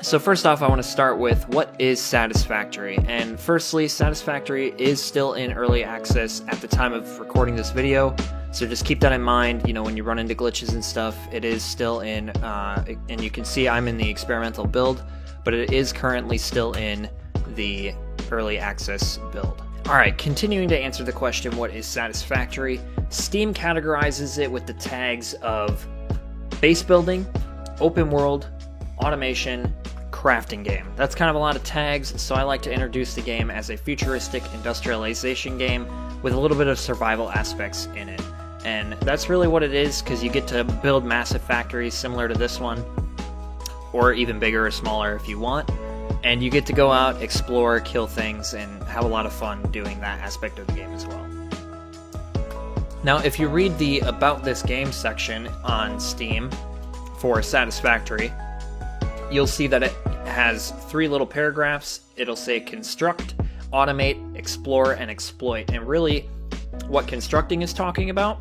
So first off, I want to start with what is Satisfactory. And firstly, Satisfactory is still in early access at the time of recording this video. So just keep that in mind, you know, when you run into glitches and stuff, it is still in, and you can see I'm in the experimental build, but it is currently still in the early access build. Alright, continuing to answer the question, what is Satisfactory? Steam categorizes it with the tags of base building, open world, automation, crafting game. That's kind of a lot of tags, so I like to introduce the game as a futuristic industrialization game with a little bit of survival aspects in it. And that's really what it is, because you get to build massive factories similar to this one, or even bigger or smaller if you want. And you get to go out, explore, kill things, and have a lot of fun doing that aspect of the game as well. Now, if you read the About This Game section on Steam for Satisfactory, you'll see that it has 3 little paragraphs. It'll say construct, automate, explore, and exploit. And really, what constructing is talking about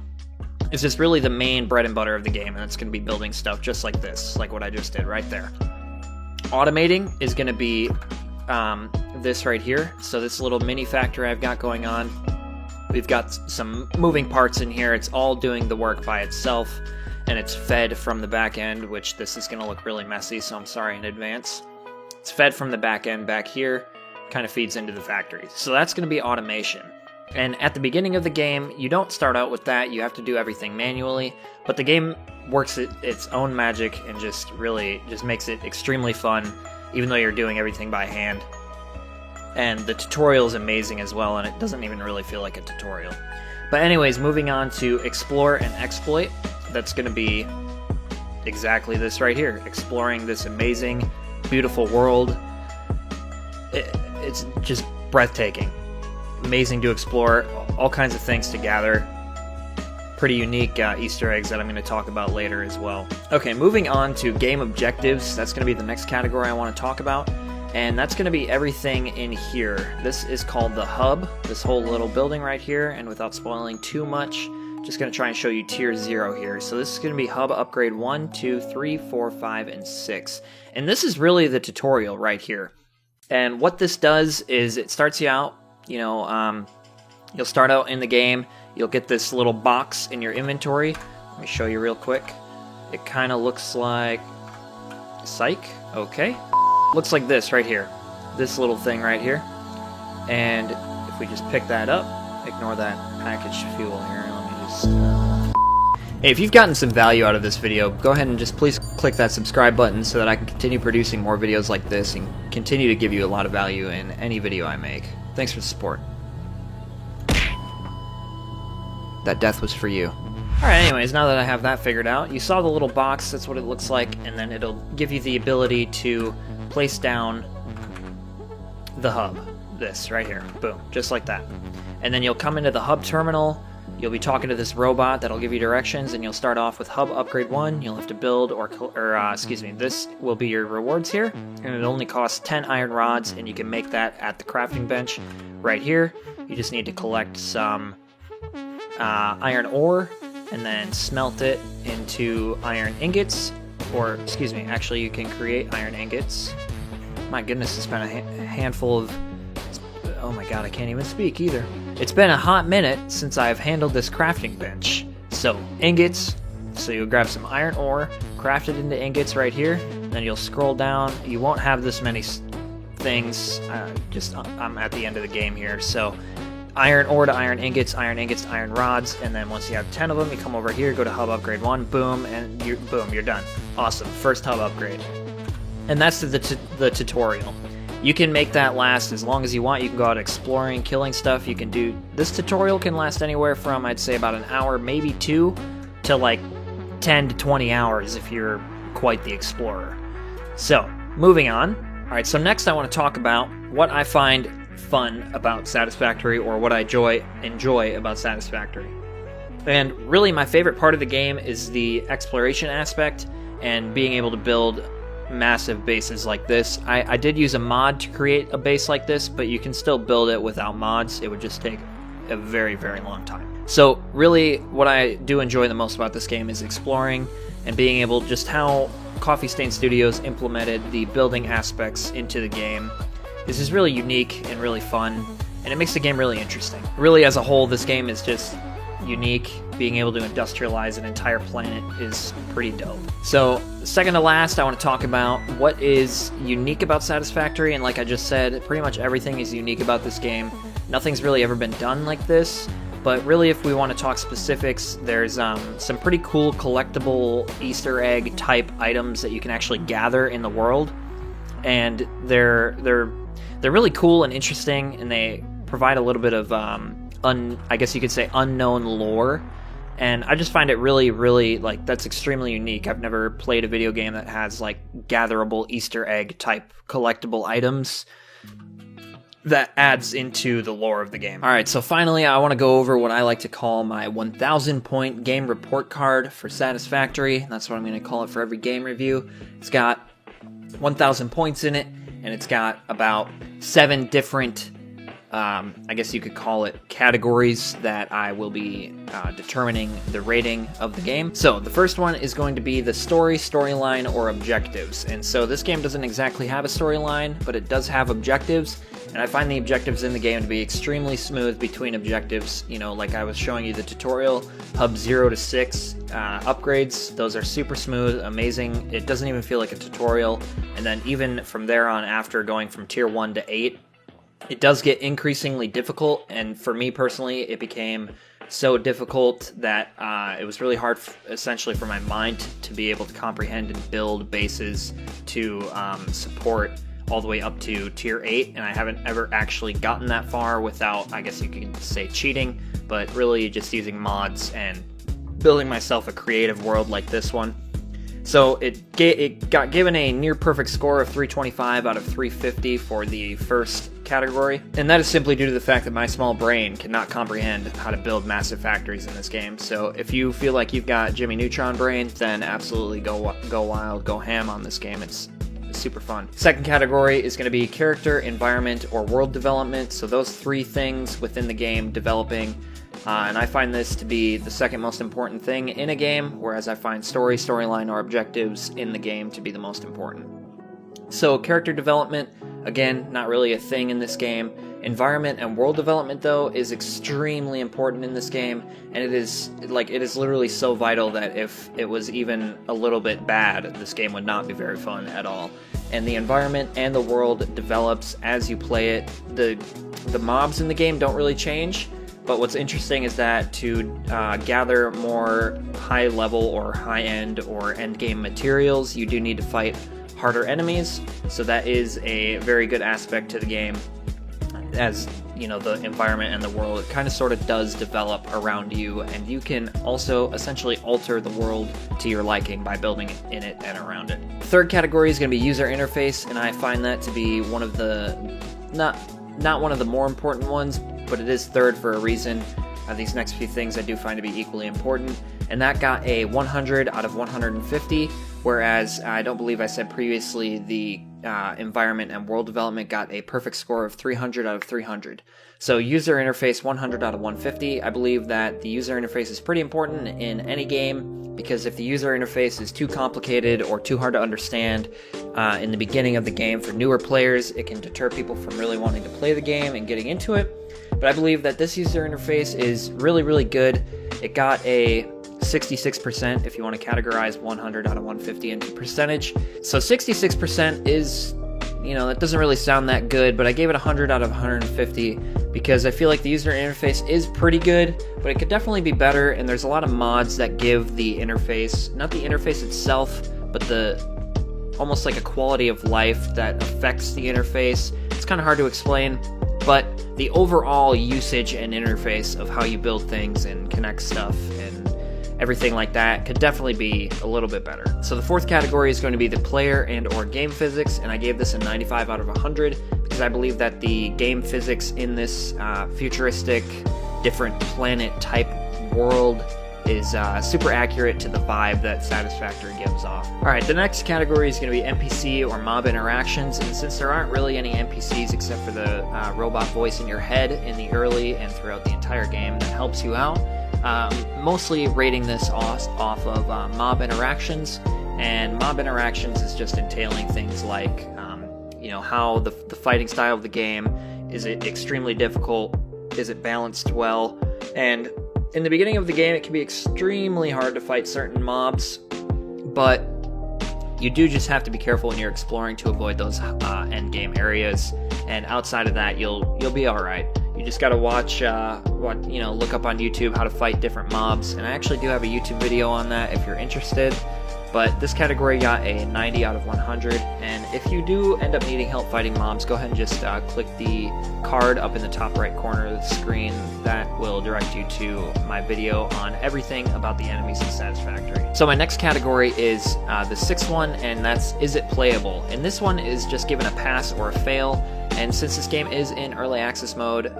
is just really the main bread and butter of the game, and it's going to be building stuff just like this, like what I just did right there. Automating is going to be this right here. So this little mini factory I've got going on. We've got some moving parts in here. It's all doing the work by itself, and it's fed from the back end, which this is going to look really messy, so I'm sorry in advance. It's fed from the back end back here, kind of feeds into the factory. So that's going to be automation. And at the beginning of the game, you don't start out with that. You have to do everything manually, but the game works its own magic and just makes it extremely fun, even though you're doing everything by hand. And the tutorial is amazing as well, and it doesn't even really feel like a tutorial. But anyways, moving on to explore and exploit. That's going to be exactly this right here, exploring this amazing, beautiful world. It's just breathtaking. Amazing to explore, all kinds of things to gather. Pretty unique Easter eggs that I'm going to talk about later as well. Okay, moving on to game objectives. That's going to be the next category I want to talk about. And that's going to be everything in here. This is called the hub, this whole little building right here. And without spoiling too much, just going to try and show you tier 0 here. So this is going to be hub upgrade 1, 2, 3, 4, 5, and 6. And this is really the tutorial right here. And what this does is it starts you out, you know, you'll start out in the game. You'll get this little box in your inventory. Let me show you real quick. It kind of looks like... Psych? Okay. Looks like this right here. This little thing right here. And if we just pick that up, ignore that packaged fuel here. Let me just... Hey, if you've gotten some value out of this video, go ahead and just please click that subscribe button so that I can continue producing more videos like this and continue to give you a lot of value in any video I make. Thanks for the support. That death was for you. Alright, anyways, now that I have that figured out, you saw the little box, that's what it looks like, and then it'll give you the ability to place down the hub. This, right here. Boom. Just like that. And then you'll come into the hub terminal, you'll be talking to this robot that'll give you directions, and you'll start off with hub upgrade 1, you'll have to build, this will be your rewards here, and it only costs 10 iron rods, and you can make that at the crafting bench right here. You just need to collect some iron ore and then smelt it into iron ingots, or actually you can create iron ingots. My goodness, it's been a handful of... Oh my god, I can't even speak either. It's been a hot minute since I've handled this crafting bench. So, ingots, so you'll grab some iron ore, craft it into ingots right here, then you'll scroll down. You won't have this many things, I'm at the end of the game here, so iron ore to iron ingots to iron rods, and then once you have 10 of them, you come over here, go to hub upgrade 1, boom, and you're done. Awesome, first hub upgrade. And that's the tutorial. You can make that last as long as you want. You can go out exploring, killing stuff. You can do... This tutorial can last anywhere from, I'd say, about an hour, maybe 2, to like 10 to 20 hours if you're quite the explorer. So, moving on. Alright, so next I want to talk about what I find fun about Satisfactory, or what I enjoy about Satisfactory. And really my favorite part of the game is the exploration aspect and being able to build massive bases like this. I did use a mod to create a base like this, but you can still build it without mods. It would just take a very, very long time. So really what I do enjoy the most about this game is exploring and being able, just how Coffee Stain Studios implemented the building aspects into the game. This is really unique and really fun, and it makes the game really interesting. Really, as a whole, this game is just unique. Being able to industrialize an entire planet is pretty dope. So, second to last, I want to talk about what is unique about Satisfactory, and like I just said, pretty much everything is unique about this game. Nothing's really ever been done like this, but really if we want to talk specifics, there's some pretty cool collectible Easter egg type items that you can actually gather in the world, and they're really cool and interesting, and they provide a little bit of I guess you could say unknown lore, and I just find it really like that's extremely unique. I've never played a video game that has like gatherable Easter egg type collectible items that adds into the lore of the game. Alright, so finally I want to go over what I like to call my 1,000 point game report card for Satisfactory. That's what I'm going to call it for every game review. It's got 1,000 points in it, and it's got about 7 different I guess you could call it categories that I will be determining the rating of the game. So the first one is going to be the storyline, or objectives. And so this game doesn't exactly have a storyline, but it does have objectives. And I find the objectives in the game to be extremely smooth between objectives. You know, like I was showing you the tutorial, hub 0 to 6 upgrades. Those are super smooth, amazing. It doesn't even feel like a tutorial. And then even from there on, after going from tier 1 to 8, it does get increasingly difficult, and for me personally, it became so difficult that it was really hard, essentially, for my mind to be able to comprehend and build bases to support all the way up to tier 8, and I haven't ever actually gotten that far without, I guess you could say, cheating, but really just using mods and building myself a creative world like this one. So it got given a near-perfect score of 325 out of 350 for the first category, and that is simply due to the fact that my small brain cannot comprehend how to build massive factories in this game. So if you feel like you've got Jimmy Neutron brain, then absolutely go wild, go ham on this game. It's super fun. Second category is going to be character, environment, or world development. So those 3 things within the game developing. And I find this to be the second most important thing in a game, whereas I find storyline, or objectives in the game to be the most important. So character development, again, not really a thing in this game. Environment and world development, though, is extremely important in this game, and it is literally so vital that if it was even a little bit bad, this game would not be very fun at all. And the environment and the world develops as you play it. The mobs in the game don't really change. But what's interesting is that to gather more high-level or high-end or end-game materials, you do need to fight harder enemies. So that is a very good aspect to the game. As you know, the environment and the world, it kind of sort of does develop around you, and you can also essentially alter the world to your liking by building in it and around it. Third category is going to be user interface, and I find that to be one of the not one of the more important ones, but it is third for a reason. These next few things I do find to be equally important, and that got a 100 out of 150, whereas I don't believe I said previously the environment and world development got a perfect score of 300 out of 300. So user interface 100 out of 150. I believe that the user interface is pretty important in any game, because if the user interface is too complicated or too hard to understand in the beginning of the game for newer players, it can deter people from really wanting to play the game and getting into it. But I believe that this user interface is really good. It got a 66% if you want to categorize 100 out of 150 into percentage. So 66% is, that doesn't really sound that good, but I gave it 100 out of 150 because I feel like the user interface is pretty good, but it could definitely be better, and there's a lot of mods that give the interface, not the interface itself, but almost like a quality of life that affects the interface. It's kind of hard to explain, but the overall usage and interface of how you build things and connect stuff and everything like that could definitely be a little bit better. So the fourth category is going to be the player and or game physics, and I gave this a 95 out of 100 because I believe that the game physics in this futuristic, different planet type world is super accurate to the vibe that Satisfactory gives off. Alright, the next category is going to be NPC or mob interactions, and since there aren't really any NPCs except for the robot voice in your head in the early and throughout the entire game that helps you out, mostly rating this off of mob interactions, and mob interactions is just entailing things like, how the fighting style of the game, is it extremely difficult, is it balanced well, and in the beginning of the game it can be extremely hard to fight certain mobs, but you do just have to be careful when you're exploring to avoid those end game areas, and outside of that you'll be alright. You just gotta watch, look up on YouTube how to fight different mobs, and I actually do have a YouTube video on that if you're interested. But this category got a 90 out of 100, and if you do end up needing help fighting mobs, go ahead and just click the card up in the top right corner of the screen. That will direct you to my video on everything about the enemies in Satisfactory. So my next category is the sixth one, and that's Is It Playable? And this one is just given a pass or a fail, and since this game is in early access mode,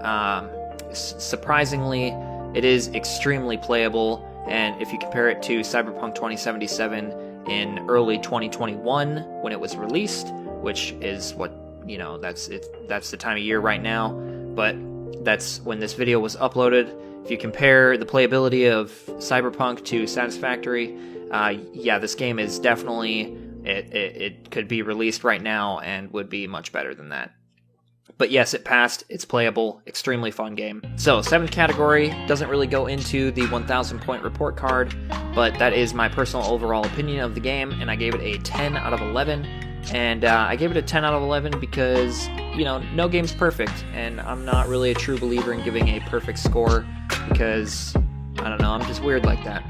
surprisingly, it is extremely playable. And if you compare it to Cyberpunk 2077 in early 2021 when it was released, which is what, that's the time of year right now, but that's when this video was uploaded. If you compare the playability of Cyberpunk to Satisfactory, this game is definitely, it could be released right now and would be much better than that. But yes, it passed, it's playable, extremely fun game. So, seventh category doesn't really go into the 1,000 point report card, but that is my personal overall opinion of the game, and I gave it a 10 out of 11. And I gave it a 10 out of 11 because, no game's perfect, and I'm not really a true believer in giving a perfect score because, I don't know, I'm just weird like that.